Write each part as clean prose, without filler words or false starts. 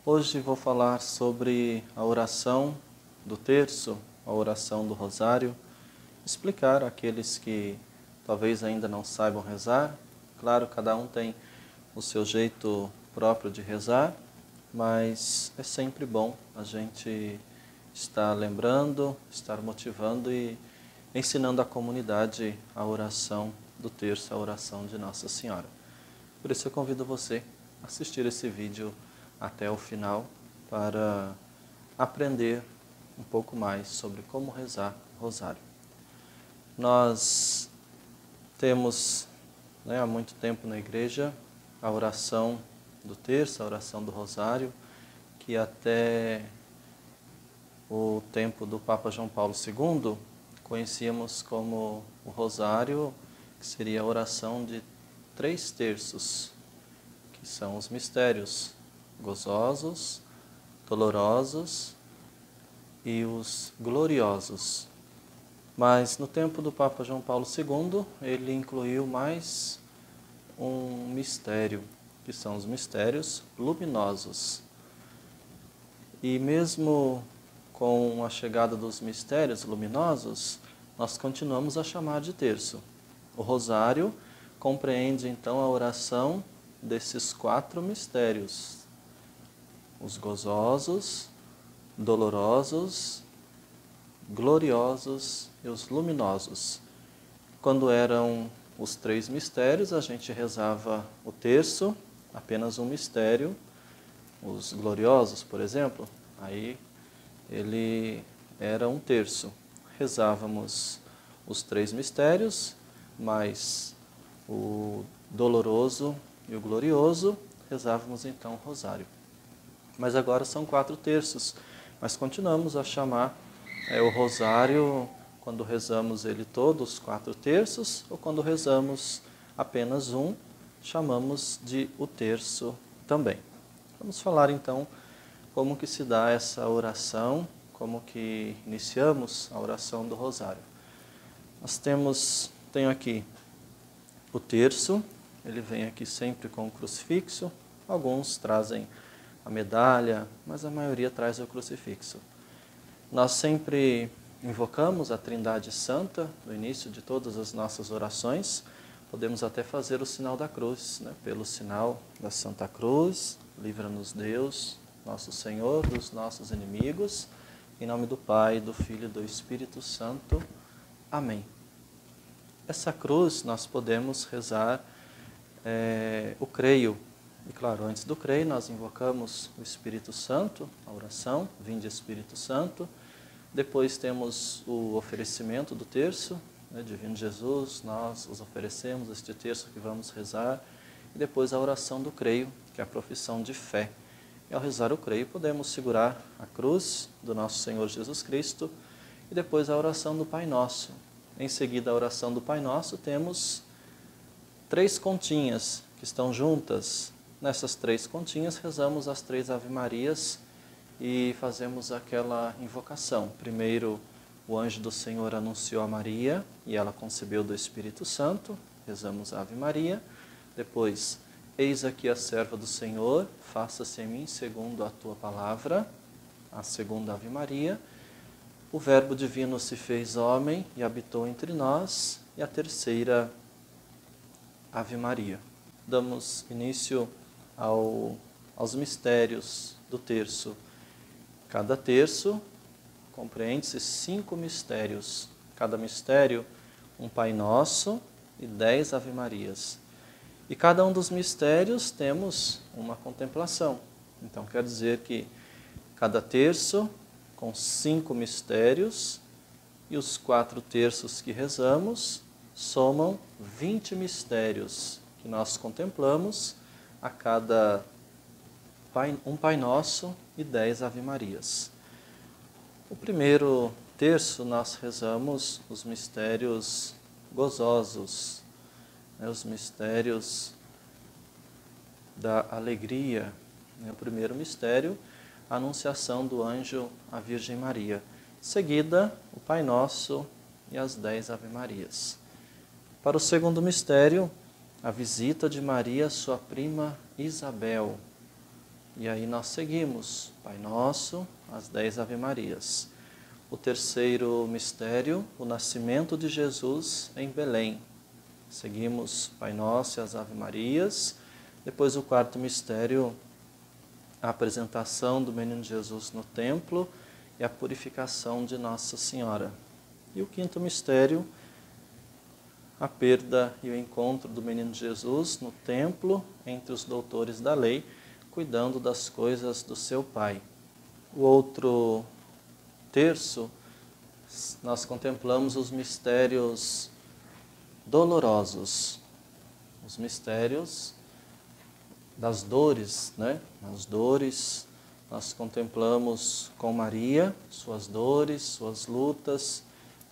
Hoje vou falar sobre a oração do terço, a oração do rosário, explicar àqueles que talvez ainda não saibam rezar. Claro, cada um tem o seu jeito próprio de rezar, mas é sempre bom a gente estar lembrando, estar motivando e ensinando à comunidade a oração do terço, a oração de Nossa Senhora. Por isso eu convido você a assistir esse vídeo até o final para aprender um pouco mais sobre como rezar o rosário. Nós temos há muito tempo na igreja a oração do terço, a oração do rosário, que até o tempo do Papa João Paulo II conhecíamos como o rosário, que seria a oração de 3 terços, que são os mistérios gozosos, dolorosos e os gloriosos. Mas no tempo do Papa João Paulo II, ele incluiu mais um mistério, que são os mistérios luminosos. E mesmo com a chegada dos mistérios luminosos, nós continuamos a chamar de terço. O rosário compreende então a oração desses 4 mistérios: os gozosos, dolorosos, gloriosos e os luminosos. Quando eram os 3 mistérios, a gente rezava o terço, apenas um mistério. Os gloriosos, por exemplo, aí ele era um terço. Rezávamos os 3 mistérios, mais o doloroso e o glorioso, rezávamos então o rosário. Mas agora são 4 terços, mas continuamos a chamar o rosário quando rezamos ele todos, 4 terços, ou quando rezamos apenas um, chamamos de o terço também. Vamos falar então como que se dá essa oração, como que iniciamos a oração do rosário. Tenho aqui o terço, ele vem aqui sempre com o crucifixo, alguns trazem a medalha, mas a maioria traz o crucifixo. Nós sempre invocamos a Trindade Santa no início de todas as nossas orações. Podemos até fazer o sinal da cruz, pelo sinal da Santa Cruz, livra-nos Deus, nosso Senhor, dos nossos inimigos. Em nome do Pai, do Filho e do Espírito Santo. Amém. Essa cruz nós podemos rezar o creio. E claro, antes do creio nós invocamos o Espírito Santo, a oração, vinde Espírito Santo. Depois temos o oferecimento do terço, Divino Jesus, nós os oferecemos este terço que vamos rezar. E depois a oração do creio, que é a profissão de fé. E ao rezar o creio podemos segurar a cruz do nosso Senhor Jesus Cristo. E depois a oração do Pai Nosso. Em seguida a oração do Pai Nosso temos 3 continhas que estão juntas. Nessas 3 continhas rezamos as 3 Ave-Marias e fazemos aquela invocação. Primeiro, o anjo do Senhor anunciou a Maria e ela concebeu do Espírito Santo. Rezamos a Ave Maria. Depois, eis aqui a serva do Senhor, faça-se em mim segundo a tua palavra. A segunda Ave Maria. O Verbo Divino se fez homem e habitou entre nós. E a terceira Ave Maria. Damos início aos mistérios do terço. Cada terço compreende-se 5 mistérios. Cada mistério, um Pai Nosso e 10 Ave-Marias. E cada um dos mistérios temos uma contemplação. Então quer dizer que cada terço com 5 mistérios e os 4 terços que rezamos somam 20 mistérios que nós contemplamos a cada um Pai Nosso e 10 Ave-Marias. O primeiro terço nós rezamos os mistérios gozosos, os mistérios da alegria. O primeiro mistério, a anunciação do anjo à Virgem Maria. Seguida, o Pai Nosso e as 10 Ave-Marias. Para o segundo mistério, a visita de Maria à sua prima Isabel. E aí nós seguimos Pai Nosso, as 10 Ave-Marias. O terceiro mistério, o nascimento de Jesus em Belém. Seguimos Pai Nosso e as Ave-Marias. Depois o quarto mistério, a apresentação do menino Jesus no templo e a purificação de Nossa Senhora. E o quinto mistério, a perda e o encontro do menino Jesus no templo entre os doutores da lei, cuidando das coisas do seu Pai. O outro terço, nós contemplamos os mistérios dolorosos, os mistérios das dores, né? As dores, nós contemplamos com Maria suas dores, suas lutas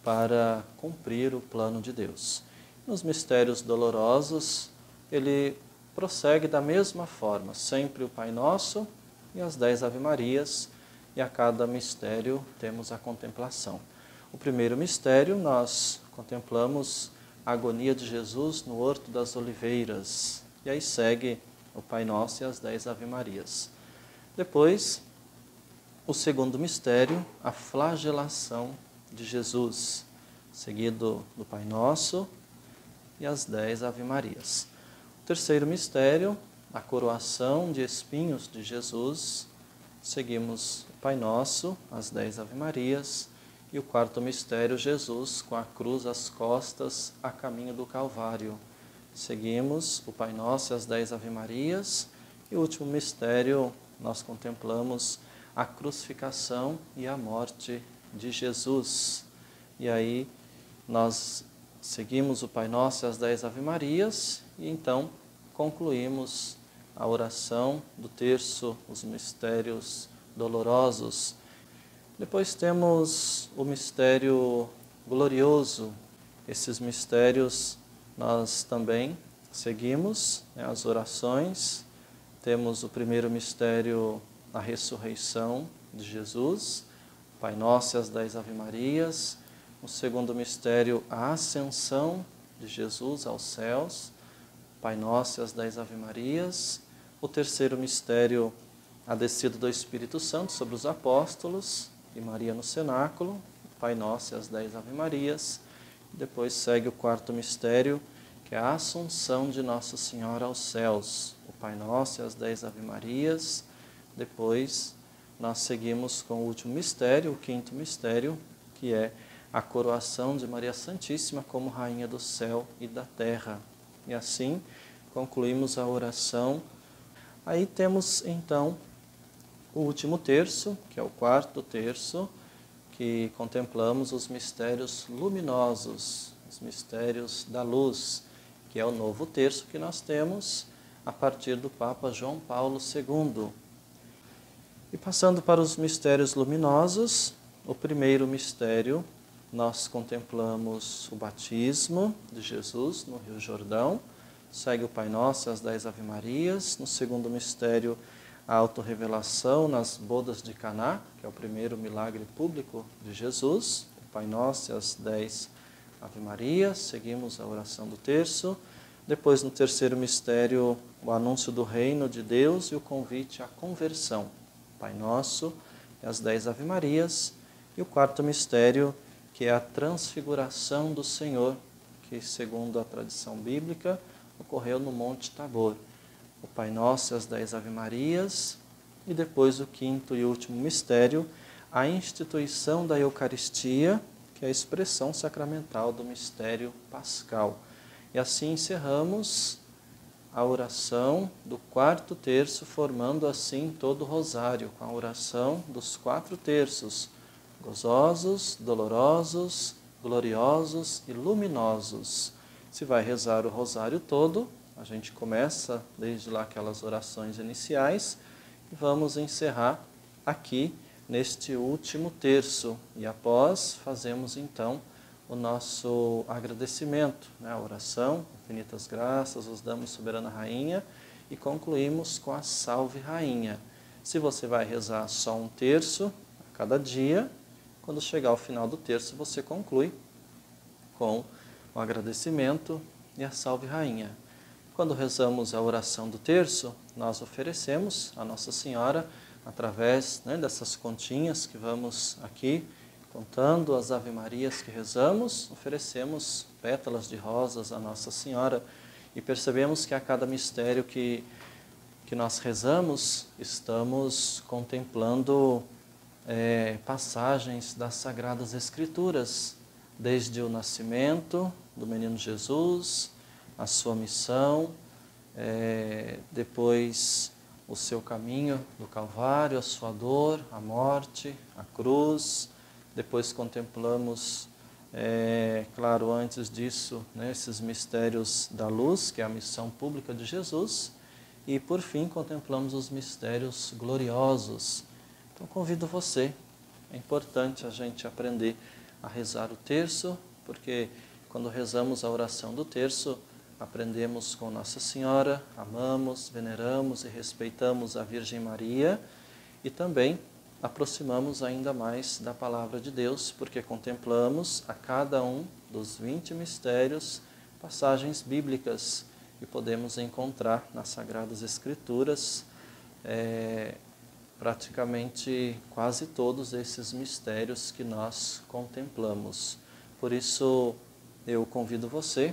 para cumprir o plano de Deus. Nos mistérios dolorosos, ele prossegue da mesma forma, sempre o Pai Nosso e as 10 Ave-Marias, e a cada mistério temos a contemplação. O primeiro mistério, nós contemplamos a agonia de Jesus no Horto das Oliveiras, e aí segue o Pai Nosso e as 10 Ave-Marias. Depois, o segundo mistério, a flagelação de Jesus, seguido do Pai Nosso e as 10 Ave-Marias. O terceiro mistério, a coroação de espinhos de Jesus, seguimos o Pai Nosso, as 10 Ave-Marias, e o quarto mistério, Jesus com a cruz às costas a caminho do Calvário. Seguimos o Pai Nosso e as 10 Ave-Marias, e o último mistério, nós contemplamos a crucificação e a morte de Jesus. E aí nós seguimos o Pai Nosso e as 10 Ave-Marias, e então concluímos a oração do terço, os mistérios dolorosos. Depois temos o mistério glorioso. Esses mistérios nós também seguimos, né, as orações. Temos o primeiro mistério, a ressurreição de Jesus, Pai Nosso e as 10 Ave-Marias. O segundo mistério, a ascensão de Jesus aos céus, Pai Nosso e as 10 Ave-Marias. O terceiro mistério, a descida do Espírito Santo sobre os apóstolos e Maria no cenáculo, Pai Nosso e as 10 Ave-Marias. Depois segue o quarto mistério, que é a assunção de Nossa Senhora aos céus, o Pai Nosso e as 10 Ave-Marias. Depois nós seguimos com o último mistério, o quinto mistério, que é a coroação de Maria Santíssima como Rainha do céu e da terra. E assim concluímos a oração. Aí temos então o último terço, que é o quarto terço, que contemplamos os mistérios luminosos, os mistérios da luz, que é o novo terço que nós temos a partir do Papa João Paulo II. E passando para os mistérios luminosos, o primeiro mistério, nós contemplamos o batismo de Jesus no Rio Jordão, segue o Pai Nosso e as 10 Ave-Marias. No segundo mistério, a autorrevelação nas bodas de Caná, que é o primeiro milagre público de Jesus, o Pai Nosso e as 10 Ave-Marias. Seguimos a oração do terço. Depois, no terceiro mistério, o anúncio do reino de Deus e o convite à conversão, Pai Nosso e as 10 Ave-Marias. E o quarto mistério, que é a transfiguração do Senhor, que, segundo a tradição bíblica, ocorreu no Monte Tabor. O Pai Nosso e as 10 Ave-Marias. E depois o quinto e último mistério, a instituição da Eucaristia, que é a expressão sacramental do mistério pascal. E assim encerramos a oração do quarto terço, formando assim todo o rosário, com a oração dos 4 terços, gozosos, dolorosos, gloriosos e luminosos. Se vai rezar o rosário todo, a gente começa desde lá aquelas orações iniciais e vamos encerrar aqui neste último terço. E após, fazemos então o nosso agradecimento, né? A oração, infinitas graças, os damos, soberana rainha, e concluímos com a Salve Rainha. Se você vai rezar só um terço a cada dia, quando chegar ao final do terço, você conclui com o agradecimento e a Salve Rainha. Quando rezamos a oração do terço, nós oferecemos a Nossa Senhora, através dessas continhas que vamos aqui, contando as Ave-Marias que rezamos, oferecemos pétalas de rosas à Nossa Senhora e percebemos que a cada mistério que nós rezamos, estamos contemplando passagens das Sagradas Escrituras, desde o nascimento do menino Jesus, a sua missão, depois o seu caminho do Calvário, a sua dor, a morte, a cruz. Depois contemplamos, claro, antes disso, esses mistérios da luz, que é a missão pública de Jesus. E, por fim, contemplamos os mistérios gloriosos. Então, convido você, é importante a gente aprender a rezar o terço, porque quando rezamos a oração do terço, aprendemos com Nossa Senhora, amamos, veneramos e respeitamos a Virgem Maria e também aproximamos ainda mais da Palavra de Deus, porque contemplamos a cada um dos 20 mistérios passagens bíblicas e podemos encontrar nas Sagradas Escrituras praticamente quase todos esses mistérios que nós contemplamos. Por isso, eu convido você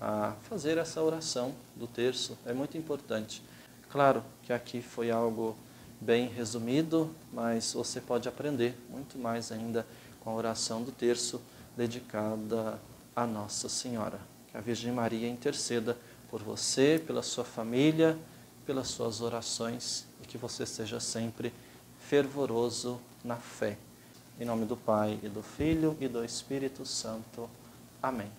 a fazer essa oração do terço, é muito importante. Claro que aqui foi algo bem resumido, mas você pode aprender muito mais ainda com a oração do terço dedicada a Nossa Senhora. Que a Virgem Maria interceda por você, pela sua família, pelas suas orações e que você seja sempre fervoroso na fé. Em nome do Pai, e do Filho, e do Espírito Santo. Amém.